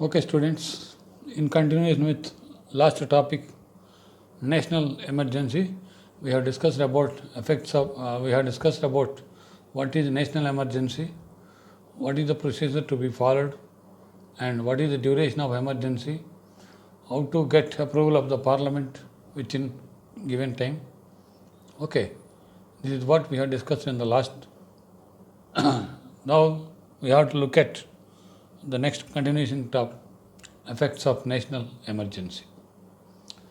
Okay, students, in continuation with last topic, national emergency, we have discussed about what is national emergency, what is the procedure to be followed, and what is the duration of emergency, how to get approval of the parliament within given time. Okay, this is what we have discussed in the last. Now we have to look at the next continuation of effects of national emergency.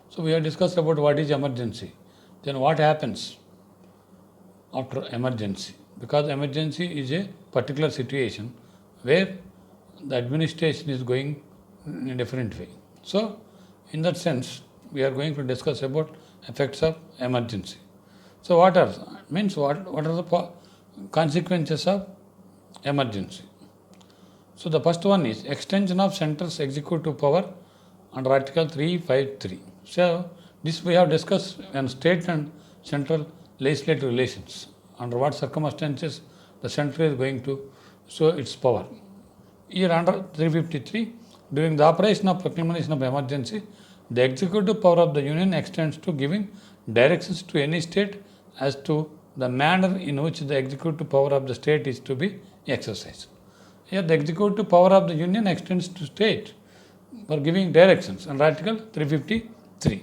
So we have discussed about what is emergency. Then what happens after emergency? Because emergency is a particular situation where the administration is going in a different way. So in that sense, we are going to discuss about effects of emergency. So what are the consequences of emergency? So the first one is extension of center's executive power under Article 353. So this we have discussed on state and central legislative relations. Under what circumstances the center is going to show its power. Here under 353, during the operation of proclamation of emergency, the executive power of the union extends to giving directions to any state as to the manner in which the executive power of the state is to be exercised. Here the executive power of the union extends to state for giving directions under Article 353.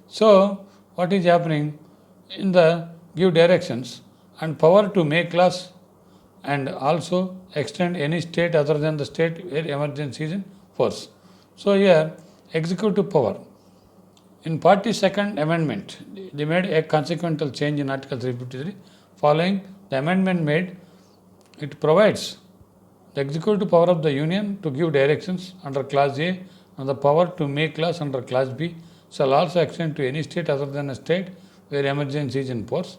So what is happening in the give directions and power to make laws and also extend any state other than the state where emergency is in force. So here executive power. In 42nd Amendment, they made a consequential change in Article 353. Following the amendment made, it provides the executive power of the union to give directions under Clause A and the power to make laws under Clause B shall also extend to any state other than a state where emergency is in force.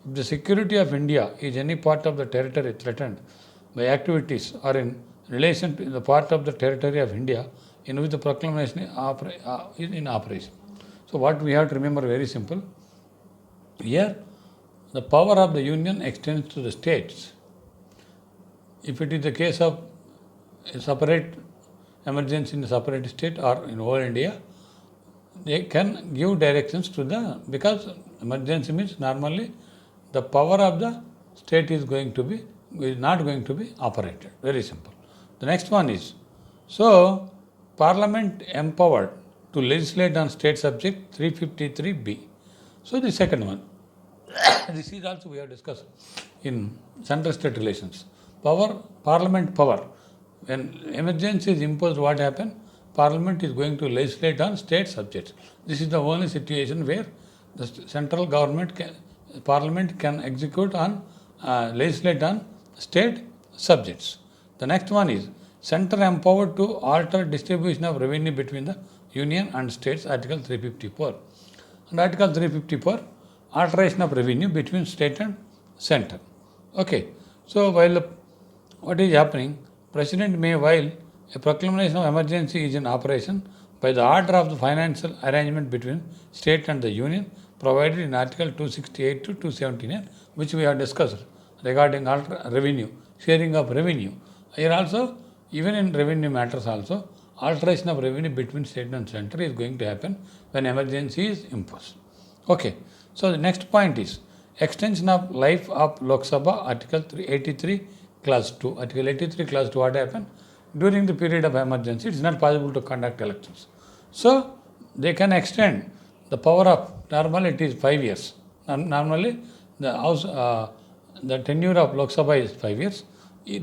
If the security of India is any part of the territory threatened by activities or in relation to the part of the territory of India in which the proclamation is in operation. So what we have to remember very simple. Here the power of the union extends to the states. If it is the case of a separate emergency in a separate state or in whole India, they can give directions to because emergency means normally the power of the state is not going to be operated. Very simple. The next one is, so Parliament empowered to legislate on state subject 353B. So the second one, this is also we have discussed in central state relations. Parliament power. When emergency is imposed, what happens? Parliament is going to legislate on state subjects. This is the only situation where the central government, Parliament can execute on, legislate on state subjects. The next one is center empowered to alter distribution of revenue between the union and states, Article 354. And Article 354, alteration of revenue between state and center. Okay. So what is happening? President may, while a proclamation of emergency is in operation, by the order of the financial arrangement between state and the union, provided in Article 268 to 279, which we have discussed regarding revenue, sharing of revenue. Here also, even in revenue matters also, alteration of revenue between state and center is going to happen when emergency is imposed. Okay. So the next point is extension of life of Lok Sabha, Article 83, Clause 2. Article 83, Clause 2, what happened? During the period of emergency, it is not possible to conduct elections. So they can extend the power of, normally it is 5 years. Normally the tenure of Lok Sabha is 5 years.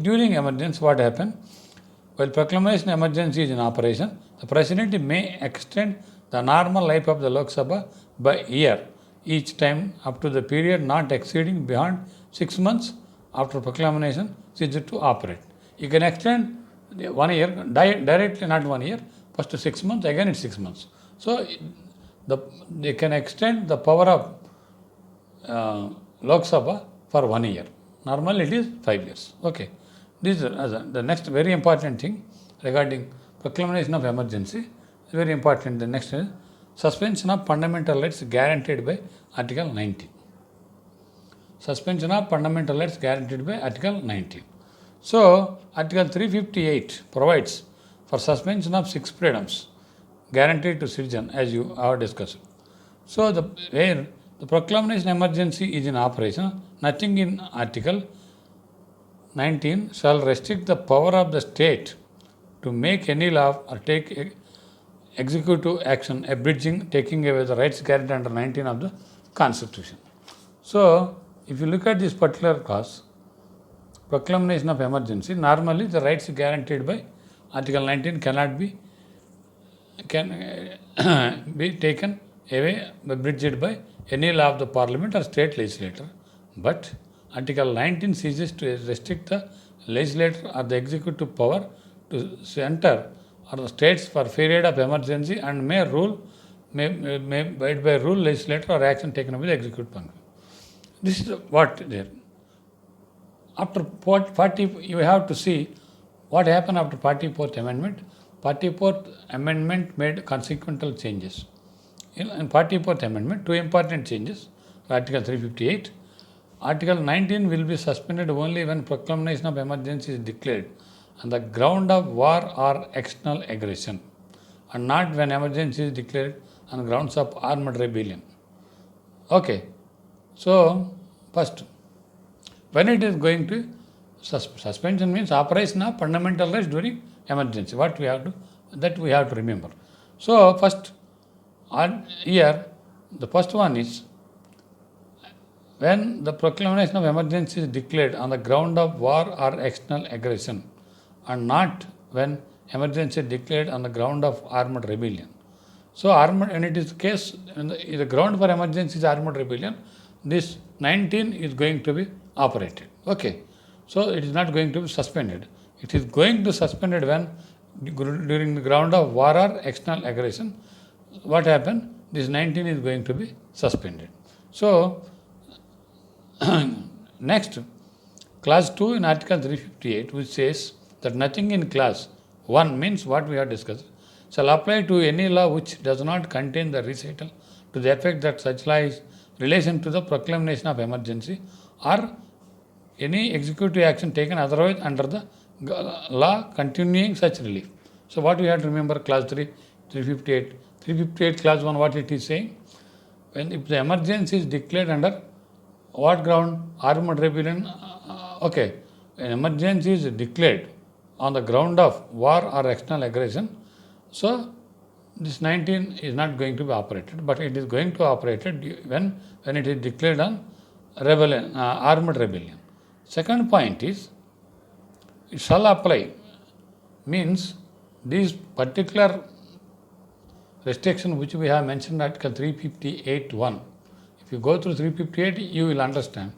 During emergency, what happened? While proclamation emergency is in operation, the President may extend the normal life of the Lok Sabha by a year each time up to the period not exceeding beyond 6 months after proclamation ceased to operate. You can extend 1 year, directly not 1 year, first 6 months, again it's 6 months. So they can extend the power of Lok Sabha for 1 year. Normally it is 5 years. Okay. This is the next very important thing regarding proclamation of emergency. Very important. The next is suspension of fundamental rights guaranteed by Article 19. Suspension of fundamental rights guaranteed by Article 19. So, Article 358 provides for suspension of 6 freedoms guaranteed to citizen, as you have discussed. So, where the proclamation emergency is in operation, nothing in Article 19 shall restrict the power of the state to make any law or take executive action abridging, taking away the rights guaranteed under 19 of the Constitution. So, if you look at this particular clause, proclamation of emergency, normally the rights guaranteed by Article 19 cannot be be taken away, abridged by any law of the Parliament or state legislature. But Article 19 ceases to restrict the legislature or the executive power to center or the states for period of emergency and may abide by rule legislature or action taken by the executive function. This is what there. After 40, you have to see what happened after 44th Amendment. 44th Amendment made consequential changes. In 44th Amendment, two important changes. Article 358. Article 19 will be suspended only when proclamation of emergency is declared on the ground of war or external aggression, and not when emergency is declared on grounds of armed rebellion. Okay. So, first, when it is going to suspension means operation of fundamental rights during emergency. What we have to remember. So, first, here the first one is when the proclamation of emergency is declared on the ground of war or external aggression, and not when emergency is declared on the ground of armed rebellion. So, when it is the case, the ground for emergency is armed rebellion, this 19 is going to be operated. Okay. So, it is not going to be suspended. It is going to suspended when during the ground of war or external aggression. What happened? This 19 is going to be suspended. So, next, clause 2 in Article 358, which says that nothing in clause 1 means what we have discussed, shall apply to any law which does not contain the recital to the effect that such law is relation to the proclamation of emergency or any executive action taken otherwise under the law continuing such relief. So, what we have to remember, clause 3, 358. 358 clause 1, what it is saying? If the emergency is declared under what ground? Armed rebellion. Okay. An emergency is declared on the ground of war or external aggression. So, this 19 is not going to be operated, but it is going to be operated when it is declared on rebellion, armed rebellion. Second point is, it shall apply means these particular restriction which we have mentioned in Article 358(1). If you go through 358, you will understand.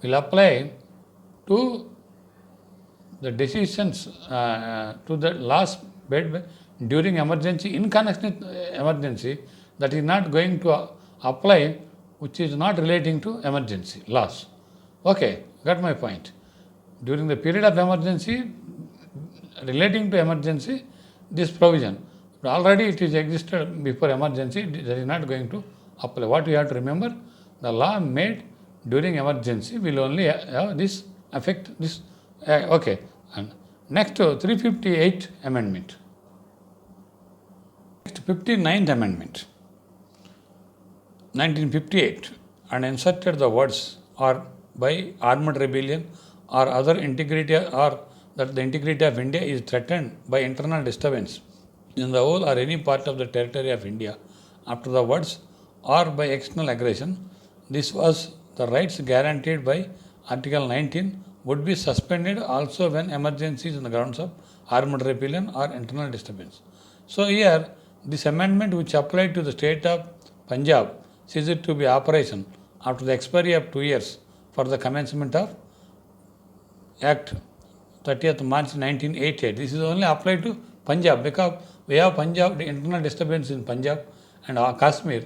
Will apply to the decisions, to the laws made during emergency, in connection with emergency, that is not going to apply, which is not relating to emergency laws. Okay, got my point. During the period of emergency, relating to emergency, this provision, already it is existed before emergency, that is not going to apply. What you have to remember, the law made during emergency will only have this effect, this, okay. And next, 358 amendment. Next, 59th amendment, 1958, and inserted the words or by armed rebellion or other integrity, or that the integrity of India is threatened by internal disturbance in the whole or any part of the territory of India. After the words or by external aggression, this was the rights guaranteed by Article 19 would be suspended also when emergencies on the grounds of armed rebellion or internal disturbance. So, here this amendment which applied to the state of Punjab ceased to be operation after the expiry of 2 years for the commencement of Act 30th March 1988. This is only applied to Punjab because we have Punjab, the internal disturbance in Punjab and Kashmir.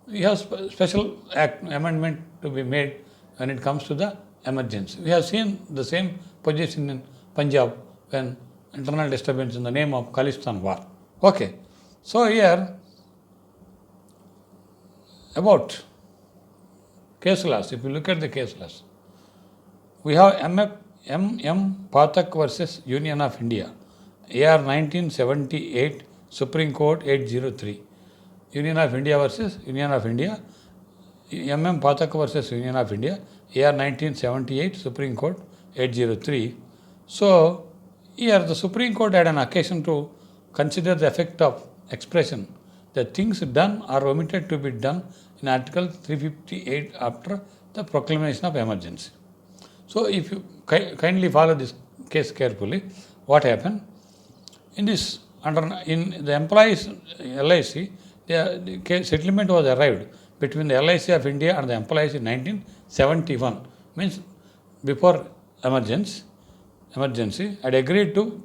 We have special act amendment to be made when it comes to the emergency. We have seen the same position in Punjab when internal disturbance in the name of Khalistan war. Okay. So, here about case laws, if you look at the case laws, we have M.M. Pathak versus Union of India, AR 1978, Supreme Court 803. Union of India versus Union of India. MM Pathak versus Union of India. AR 1978, Supreme Court 803. So, here the Supreme Court had an occasion to consider the effect of expression that things done or omitted to be done in Article 358 after the proclamation of emergency. So, if you kindly follow this case carefully, what happened? In the employees LIC, the settlement was arrived between the LIC of India and the employees in 1971, means before emergency had agreed to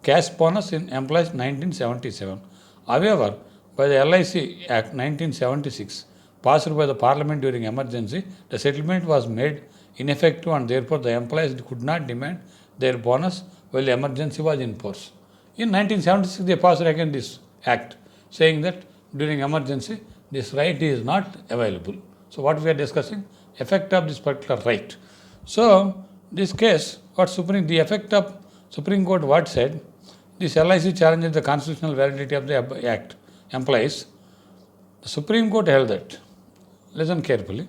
cash bonus in employees 1977. However, by the LIC Act 1976, passed by the Parliament during emergency, the settlement was made ineffective and therefore the employees could not demand their bonus while the emergency was in force. In 1976, they passed again this act saying that during emergency, this right is not available. So, what we are discussing? Effect of this particular right. So, this case, the effect of Supreme Court what said? This LIC challenges the constitutional validity of the act. Employees. The Supreme Court held that. Listen carefully.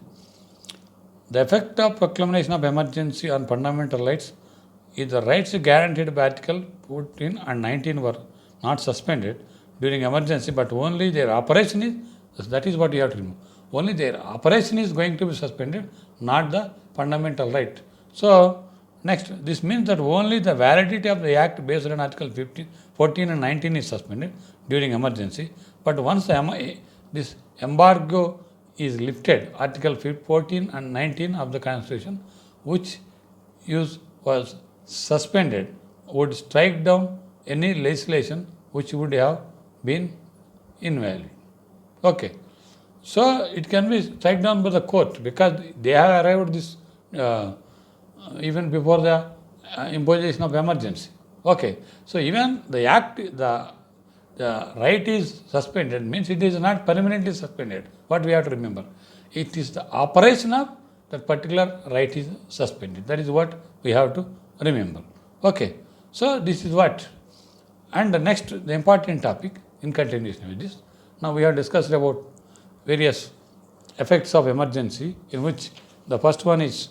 The effect of proclamation of emergency on fundamental rights is the rights guaranteed by Article 14 and 19 were not suspended during emergency, but only their operation is, that is what you have to remember. Only their operation is going to be suspended, not the fundamental right. So, next, this means that only the validity of the act based on Article 14 and 19 is suspended during emergency, but once this embargo is lifted, Article 14 and 19 of the Constitution, which was suspended, would strike down any legislation which would have been invalid. Okay. So, it can be struck down by the court because they have arrived this even before the imposition of emergency. Okay. So, even the act, the right is suspended means it is not permanently suspended. What we have to remember? It is the operation of that particular right is suspended. That is what we have to remember. Okay. So, this is what. And the next, the important topic in continuation with this. Now, we have discussed about various effects of emergency, in which the first one is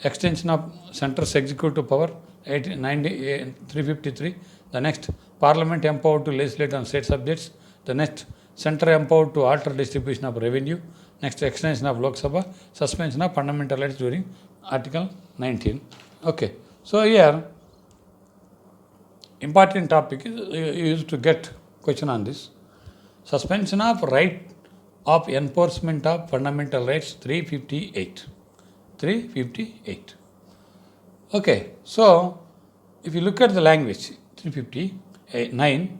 extension of centre's executive power, 353. The next, Parliament empowered to legislate on state subjects. The next, Centre empowered to alter distribution of revenue. Next, extension of Lok Sabha, suspension of fundamental rights during Article 19. Okay. So, here, important topic is you used to get question on this. Suspension of right of enforcement of fundamental rights 358. 358. Okay. So, if you look at the language 359,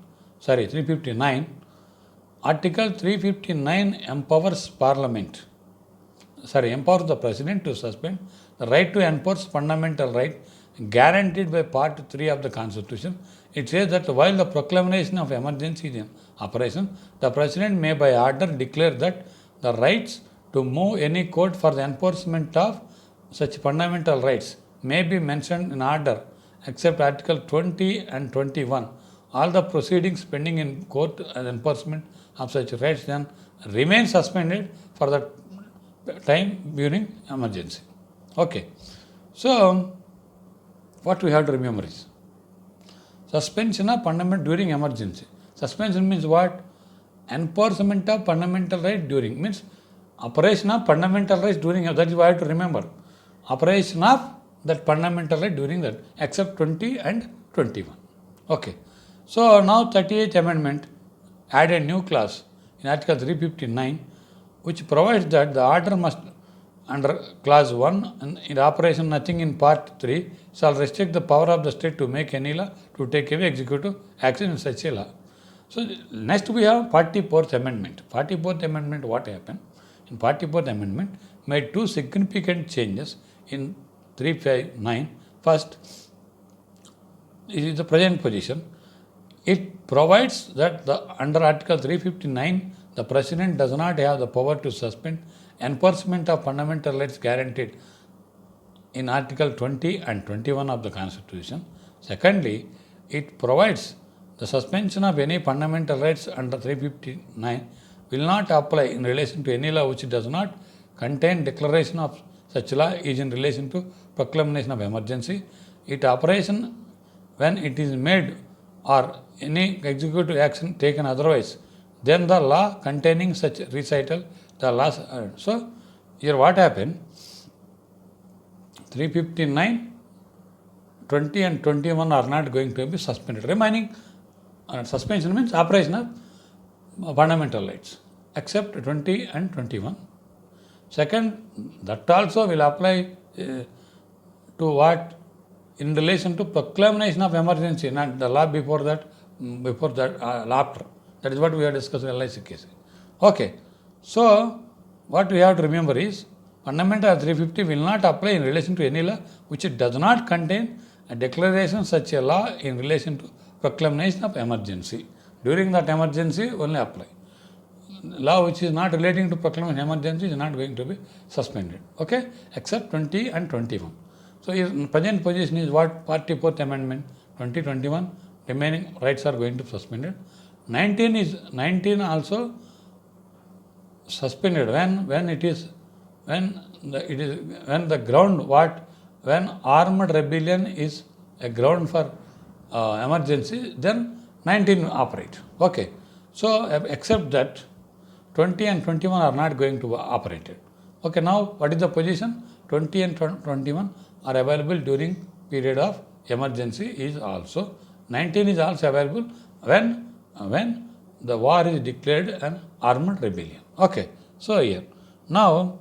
Article 359 empowers the President to suspend the right to enforce fundamental right guaranteed by Part 3 of the Constitution. It says that while the proclamation of emergency is in operation, the President may by order declare that the rights to move any court for the enforcement of such fundamental rights may be mentioned in order except Article 20 and 21. All the proceedings pending in court and enforcement of such rights then remain suspended for the time during emergency. Okay. So, what we have to remember is suspension of fundamental during emergency. Suspension means what? Enforcement of fundamental right during, means operation of fundamental rights during, that is what I have to remember. Operation of that fundamental right during that, except 20 and 21. Okay. So, now 38th Amendment added a new clause in Article 359 which provides that the order must, under clause 1, in operation nothing in part 3 shall restrict the power of the state to make any law to take away executive action in such a law. So, next we have 44th Amendment. 44th Amendment, what happened? In 44th Amendment made two significant changes in 359. First, it is the present position. It provides that under Article 359, the President does not have the power to suspend enforcement of fundamental rights guaranteed in Article 20 and 21 of the Constitution. Secondly, It provides the suspension of any fundamental rights under 359 will not apply in relation to any law which does not contain declaration of such law is in relation to proclamation of emergency. It operation when it is made or any executive action taken otherwise then the law containing such recital, the laws. So here what happened? 359, 20 and 21 are not going to be suspended. Remaining suspension means operation of fundamental rights except 20 and 21. Second, that also will apply to what? In relation to proclamation of emergency, not the law before that, after. That is what we are discussing in LIC case. Okay. So, what we have to remember is, fundamental 350 will not apply in relation to any law which it does not contain a declaration such a law in relation to proclamation of emergency. During that emergency, only apply. Law which is not relating to proclamation of emergency is not going to be suspended. Okay? Except 20 and 21. So, his present position is what? 44th Amendment, 2021, remaining rights are going to be suspended. 19 also suspended when the ground what? When armed rebellion is a ground for emergency, then 19 operate. Okay. So, except that 20 and 21 are not going to be operated. Okay, now what is the position? 20 and 21 are available during period of emergency is also. 19 is also available when the war is declared an armed rebellion. Okay, so here. Now,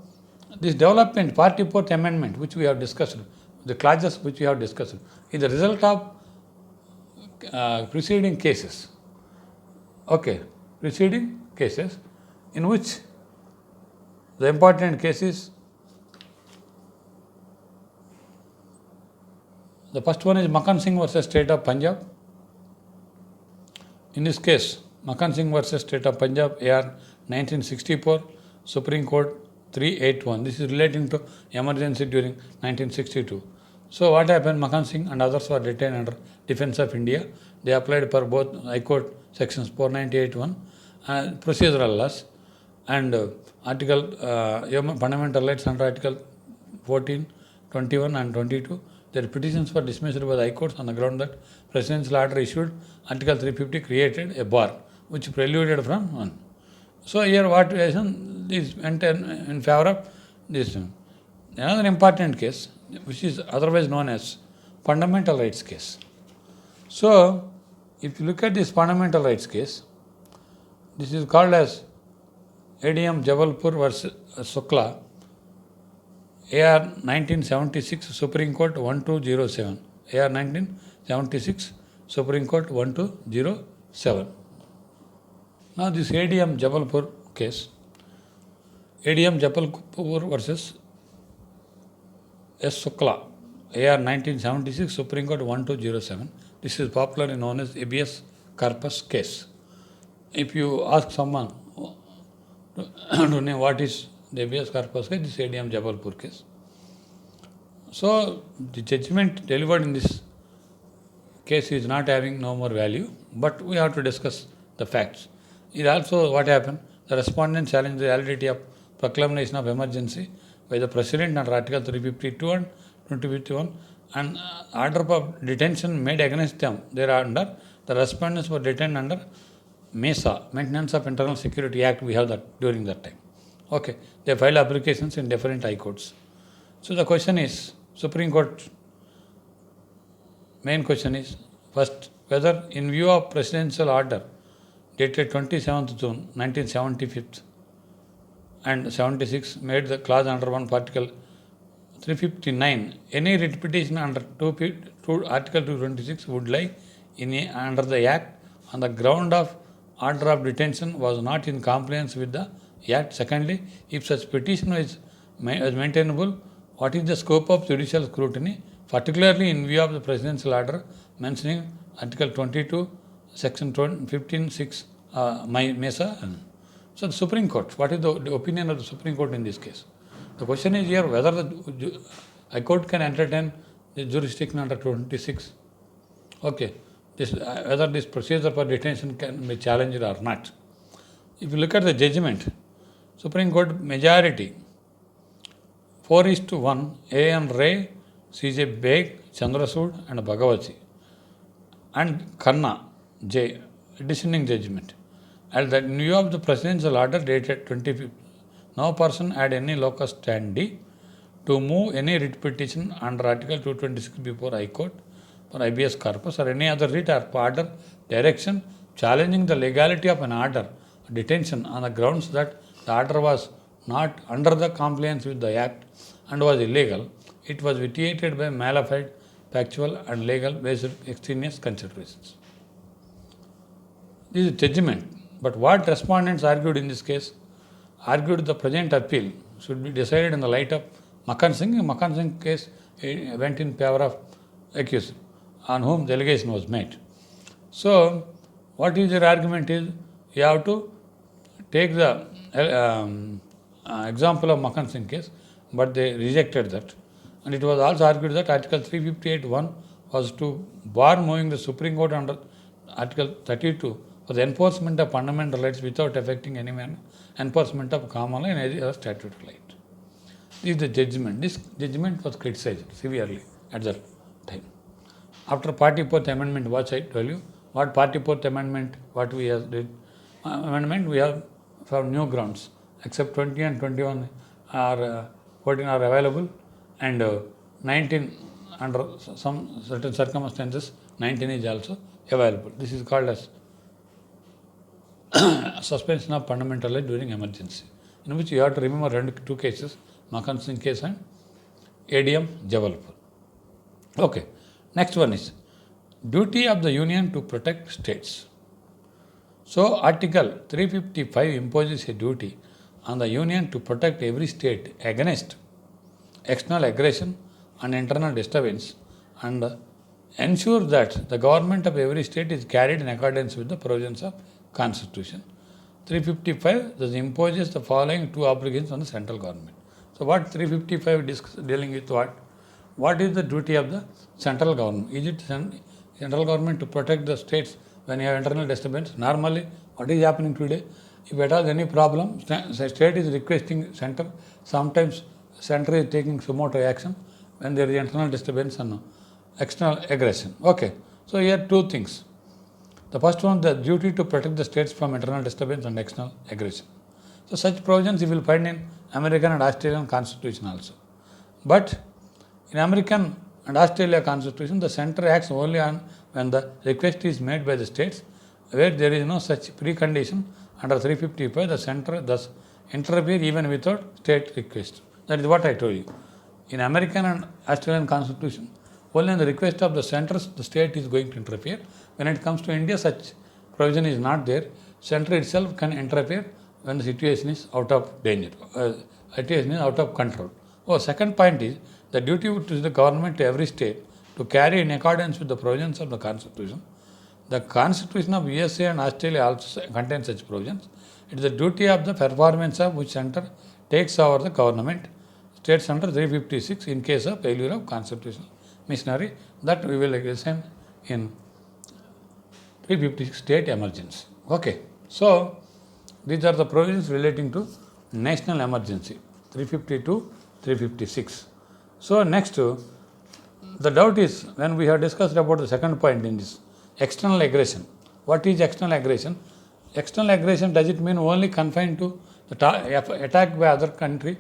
this development, 44th Amendment, which we have discussed, the clauses which we have discussed, is the result of preceding cases. Okay, preceding cases in which the important cases, the first one is Makhan Singh versus State of Punjab. In this case, Makhan Singh versus State of Punjab, AR 1964, Supreme Court 381. This is relating to emergency during 1962. So what happened? Makhan Singh and others were detained under Defence of India. They applied for both High Court sections 498(1) and procedural laws and fundamental rights under Article 14, 21 and 22. Their petitions were dismissed by the High Courts on the ground that presidential order issued Article 350 created a bar which preluded from one. So here what is went in favor of this one. Another important case which is otherwise known as fundamental rights case. So if you look at this fundamental rights case, this is called as ADM Jabalpur versus Shukla, AR 1976, Supreme Court 1207. AR 1976, Supreme Court 1207. Now this ADM Jabalpur case, ADM Jabalpur versus S. Shukla, AR 1976, Supreme Court 1207. This is popularly known as habeas corpus case. If you ask someone to name what is the habeas corpus case, this ADM Jabalpur case. So the judgment delivered in this case is not having no more value, but we have to discuss the facts. It also what happened? The respondent challenged the validity of proclamation of emergency by the President under Article 352 and 251 and order of detention made against them. Thereunder, the respondents were detained under MESA, Maintenance of Internal Security Act. We have that during that time. Okay, they filed applications in different high courts. So the question is, Supreme Court, main question is, first, whether in view of presidential order dated 27th June 1975 and 76 made the clause under 1 Article 359, any writ petition under Article 226 would lie under the Act on the ground of order of detention was not in compliance with the Act. Secondly, if such petition is maintainable, what is the scope of judicial scrutiny, particularly in view of the presidential order mentioning Article 22, Section 15(6), MESA. So the Supreme Court, what is the opinion of the Supreme Court in this case? The question is here whether the High Court can entertain the jurisdiction under 26. Okay, whether this procedure for detention can be challenged or not. If you look at the judgment, Supreme Court majority 4:1, A.N. Ray, C.J. Beg, Chandrasud and Bhagavati and Khanna J. dissenting judgment. And that in view of the presidential order dated 25th, no person had any locus standi to move any writ petition under Article 226 before High Court for habeas corpus or any other writ or order direction challenging the legality of an order detention on the grounds that the order was not under the compliance with the Act and was illegal. It was vitiated by malified, factual and legal based extraneous considerations. This is judgment. But what respondents argued in this case? Argued the present appeal should be decided in the light of Makhan Singh. In Makhan Singh case went in favor of accused on whom the allegation was made. So, what is their argument is, you have to take the example of Makhan Singh case, but they rejected that. And it was also argued that Article 358(1) was to bar moving the Supreme Court under Article 32 for the enforcement of fundamental rights without affecting any manner enforcement of common law and any other statutory right. This is the judgment. This judgment was criticized severely at that time. After 44th Amendment, what I told you, what 44th Amendment, what we have did, amendment we have found new grounds, except 20 and 21 are 14 are available, and 19 under some certain circumstances 19 is also available. This is called as suspension of fundamental right during emergency, in which you have to remember two cases, Makhan Singh case and ADM Jabalpur. Okay, next one is duty of the Union to protect states. So, Article 355 imposes a duty on the Union to protect every state against external aggression and internal disturbance and ensure that the government of every state is carried in accordance with the provisions of Constitution. 355 thus imposes the following two obligations on the central government. So, what 355 is dealing with what? What is the duty of the central government? Is it central government to protect the states when you have internal disturbance? Normally, what is happening today? If it has any problem, state is requesting center. Sometimes center is taking sumo action when there is internal disturbance and external aggression. Okay. So, here two things. The first one, the duty to protect the states from internal disturbance and external aggression. So, such provisions you will find in American and Australian Constitution also. But in American and Australia Constitution, the center acts only on when the request is made by the states, where there is no such precondition under 355, the center thus interfere even without state request. That is what I told you. In American and Australian Constitution, only on the request of the centers, the state is going to interfere. When it comes to India, such provision is not there. Center itself can interfere when the situation is out of danger, situation is out of control. Oh, second point is the duty to the government to every state to carry in accordance with the provisions of the Constitution. The Constitution of USA and Australia also contains such provisions. It is the duty of the performance of which center takes over the government, states under 356 in case of failure of constitutional machinery, that we will listen in 356 state emergency. Okay. So, these are the provisions relating to national emergency, 352, 356. So, next, the doubt is when we have discussed about the second point in this, external aggression. What is external aggression? External aggression, does it mean only confined to the attack by other country?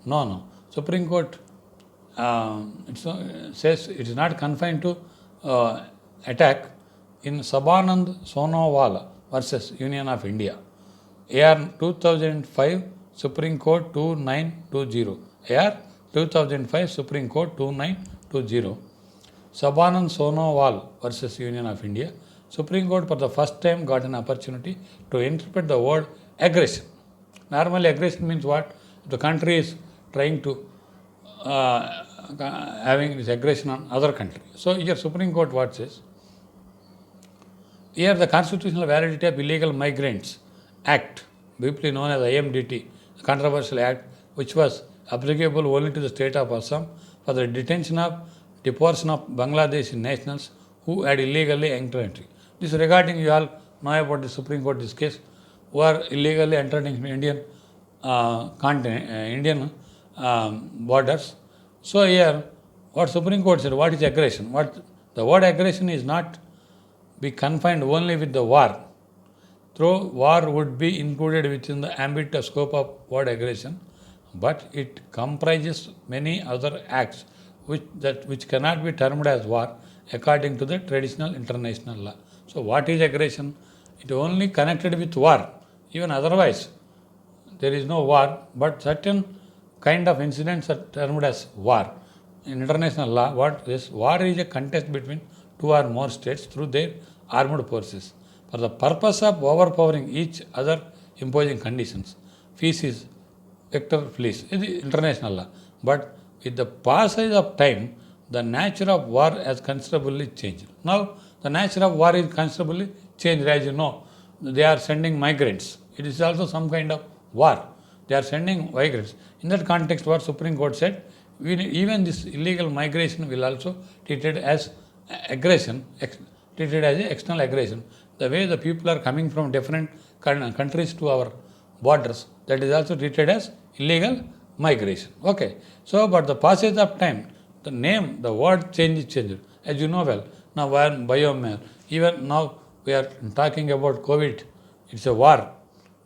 No, no. Supreme Court says it is not confined to attack in Sabanand Sonowal versus Union of India. AR 2005 Supreme Court 2920. AR 2005 Supreme Court 2920. Sabanand Sonowal versus Union of India. Supreme Court for the first time got an opportunity to interpret the word aggression. Normally aggression means what? The country is trying to having this aggression on other country. So here Supreme Court what says? Here the constitutional validity of Illegal Migrants Act, briefly known as IMDT, the controversial act which was applicable only to the state of Assam for the detention of Bangladeshi nationals who had illegally entered entry. This regarding you all know about the Supreme Court this case, who are illegally entered into Indian continent, Indian borders. So here, what Supreme Court said, what is aggression? What the word aggression is not be confined only with the war. Though war would be included within the ambit of scope of word aggression, but it comprises many other acts which cannot be termed as war according to the traditional international law. So what is aggression? It only connected with war. Even otherwise, there is no war, but certain kind of incidents are termed as war. In international law, what is war is a contest between two or more states through their armed forces for the purpose of overpowering each other, imposing conditions. Feces, vector flees is the international law. But with the passage of time, the nature of war has considerably changed. Now, the nature of war is considerably changed. As you know, they are sending migrants. It is also some kind of war. They are sending migrants. In that context, what Supreme Court said, even this illegal migration will also treated as aggression, treated as external aggression. The way the people are coming from different countries to our borders, that is also treated as illegal migration. Okay. So, but the passage of time, the name, the word changed. As you know well, now we are biomass. Even now we are talking about COVID. It's a war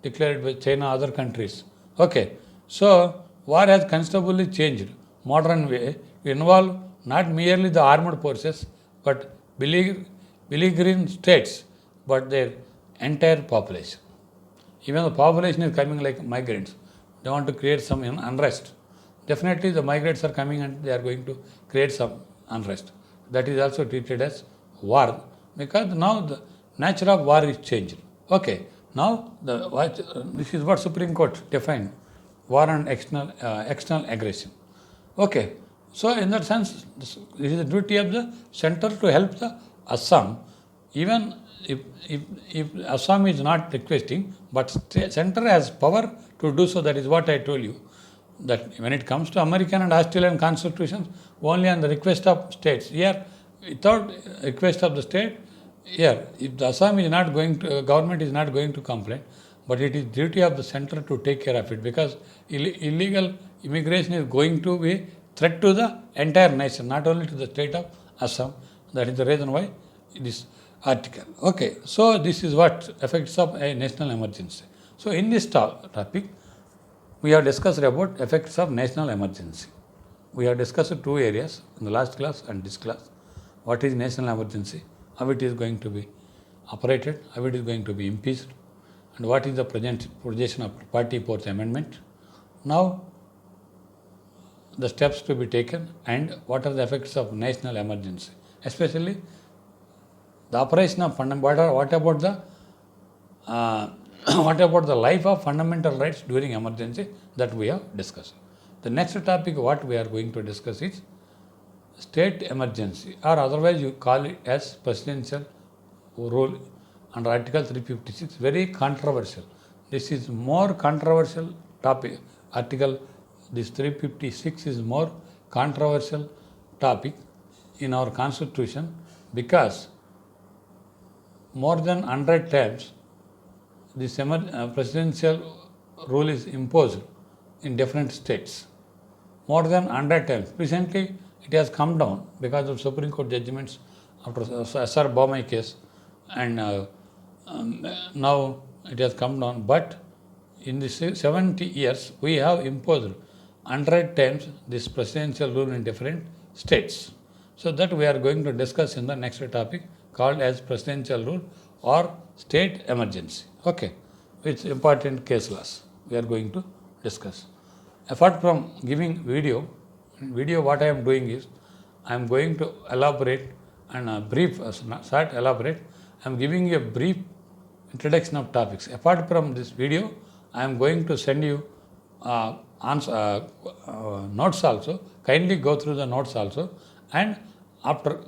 declared by China, other countries. Okay. So, war has considerably changed. Modern way, we involve not merely the armed forces, but beleaguering states, but their entire population. Even the population is coming like migrants. They want to create some unrest. Definitely the migrants are coming and they are going to create some unrest. That is also treated as war, because now the nature of war is changed. Okay, now this is what Supreme Court defined, war and external aggression. Okay, so in that sense, this is the duty of the center to help the Assam. Even if Assam is not requesting, but center has power to do so. That is what I told you, that when it comes to American and Australian constitutions, only on the request of states. Here, without request of the state, here, if the Assam is not going to, government is not going to complain, but it is duty of the center to take care of it, because illegal immigration is going to be threat to the entire nation, not only to the state of Assam. That is the reason why this article. Okay, so this is what effects of a national emergency. So in this topic, we have discussed about effects of national emergency. We have discussed two areas in the last class and this class. What is national emergency, how it is going to be operated, how it is going to be impeached, and what is the projection of 44th Amendment. Now, the steps to be taken and what are the effects of national emergency, especially the operation of fundamental. What about the what about the life of fundamental rights during emergency, that we have discussed. The next topic what we are going to discuss is state emergency, or otherwise you call it as presidential rule under Article 356. Very controversial. This is more controversial topic. Article this 356 is more controversial topic in our constitution, because more than 100 times this presidential rule is imposed in different states. More than 100 times. Recently, it has come down because of Supreme Court judgments after S.R. Bommai case, and now it has come down. But in the 70 years, we have imposed 100 times this presidential rule in different states. So that we are going to discuss in the next topic, called as presidential rule or state emergency. Okay, with important case laws we are going to discuss. Apart from giving video what I am doing is, I am going to elaborate and start elaborate. I am giving you a brief introduction of topics. Apart from this video, I am going to send you notes also. Kindly go through the notes also, and after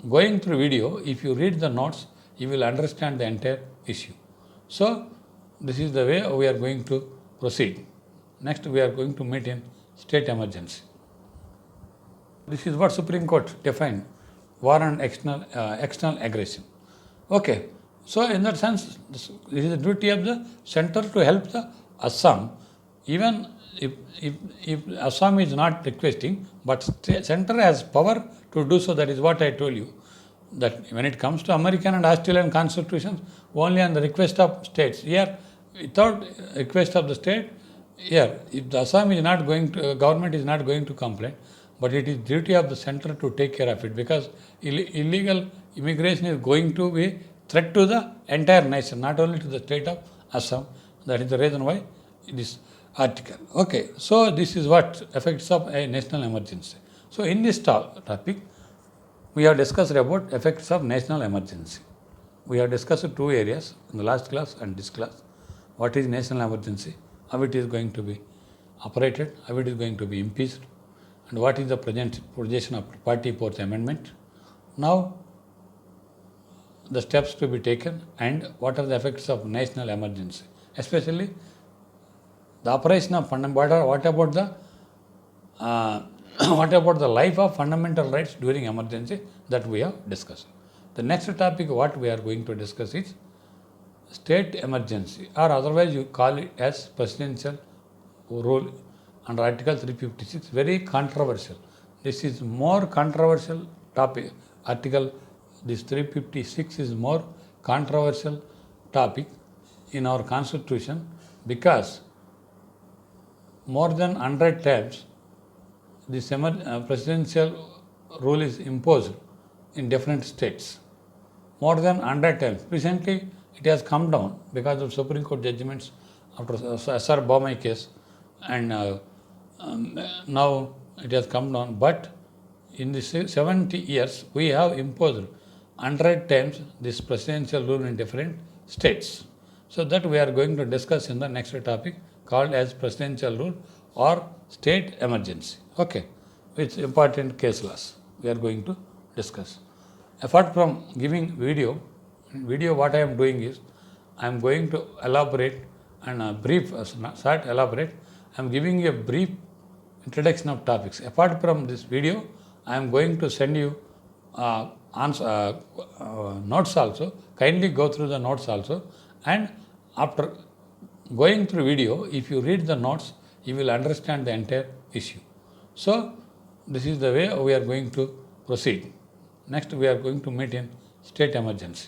going through video, if you read the notes, you will understand the entire issue. So this is the way we are going to proceed. Next, we are going to meet in state emergency. This is what Supreme Court defined. war and external aggression. Okay, so in that sense, this is the duty of the center to help the Assam, even if Assam is not requesting, but center has power to do so. That is what I told you, that when it comes to American and Australian constitutions, only on the request of states. Here, without request of the state, here, if the Assam is not going to, government is not going to complain, but it is duty of the center to take care of it, because illegal immigration is going to be threat to the entire nation, not only to the state of Assam. That is the reason why this article. Okay, so this is what effects of a national emergency. So in this topic, we have discussed about effects of national emergency. We have discussed two areas in the last class and this class. What is national emergency, how it is going to be operated, how it is going to be impeached, and what is the projection of 44th Amendment. Now, the steps to be taken and what are the effects of national emergency, especially the operation of what about the what about the life of fundamental rights during emergency, that we have discussed. The next topic what we are going to discuss is state emergency, or otherwise you call it as presidential rule under Article 356. Very controversial. This is more controversial topic. This 356 is more controversial topic in our constitution, because more than 100 times this presidential rule is imposed in different states. More than 100 times. Recently, it has come down because of Supreme Court judgments after S.R. Bommai case, and now it has come down. But in the 70 years, we have imposed 100 times this presidential rule in different states. So that we are going to discuss in the next topic, called as presidential rule or state emergency. Okay, with important case laws we are going to discuss. Apart from giving video what I am doing is, I am going to elaborate and brief, short elaborate. I am giving you a brief introduction of topics. Apart from this video, I am going to send you notes also. Kindly go through the notes also, and after going through video, if you read the notes, you will understand the entire issue. So this is the way we are going to proceed. Next, we are going to meet in state emergency.